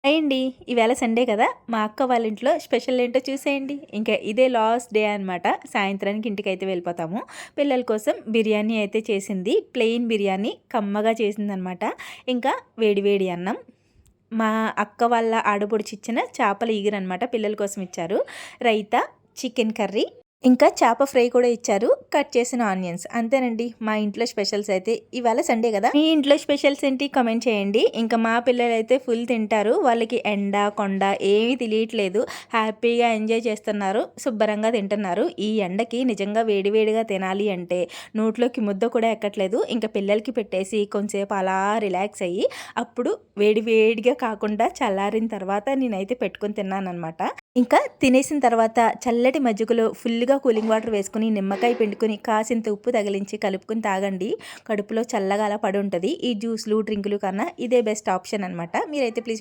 Hi అండి. ఈవేళ Sunday కదా! మా అక్క వాళ్ళ ఇంట్లో స్పెషల్ ఏంటో చూసేయండి. ఇంకా ఇదే లాస్ట్ డే అనమాట. సాయంత్రానికి ఇంటికైతే వెళ్ళిపోతాము. పిల్లల కోసం బిర్యానీ అయితే చేసింది. ప్లెయిన్ బిర్యానీ కమ్మగా చేసిందనమాట. ఇంకా వేడి వేడి అన్నం. మా అక్క వాళ్ళ ఆడపడుచు ఇచ్చిన చేపల ఈగరనమాట పిల్లల కోసం ఇచ్చారు. రైతా, చికెన్ కర్రీ, ఇంకా చేప ఫ్రై కూడా ఇచ్చారు. కట్ చేసిన ఆనియన్స్. అంతేనండి మా ఇంట్లో స్పెషల్స్ అయితే. ఇవాళ సండే కదా! మీ ఇంట్లో స్పెషల్స్ ఏంటి కామెంట్ చేయండి. ఇంకా మా పిల్లలైతే ఫుల్ తింటారు. వాళ్ళకి ఎండ, కొండ ఏమీ తెలియట్లేదు. హ్యాపీగా ఎంజాయ్ చేస్తున్నారు. శుభ్రంగా తింటున్నారు. ఈ ఎండకి నిజంగా వేడి వేడిగా తినాలి అంటే నోట్లోకి ముద్ద కూడా ఎక్కట్లేదు. ఇంకా పిల్లలకి పెట్టేసి కొంచెంసేపు అలా రిలాక్స్ అయ్యి అప్పుడు వేడి వేడిగా కాకుండా చల్లారిన తర్వాత నేనైతే పెట్టుకొని తిన్నాననమాట. ఇంకా తినేసిన తర్వాత చల్లటి మజ్జిగలో ఫుల్‌గా కూలింగ్ వాటర్ వేసుకొని, నిమ్మకాయ పిండుకొని, కాసింత ఉప్పు తగిలించి కలుపుకొని తాగండి. కడుపులో చల్లగా అలా పడుంటది. ఈ జ్యూస్‌లు, డ్రింకులు కన్నా ఇదే బెస్ట్ ఆప్షన్ అనమాట. మీరైతే ప్లీజ్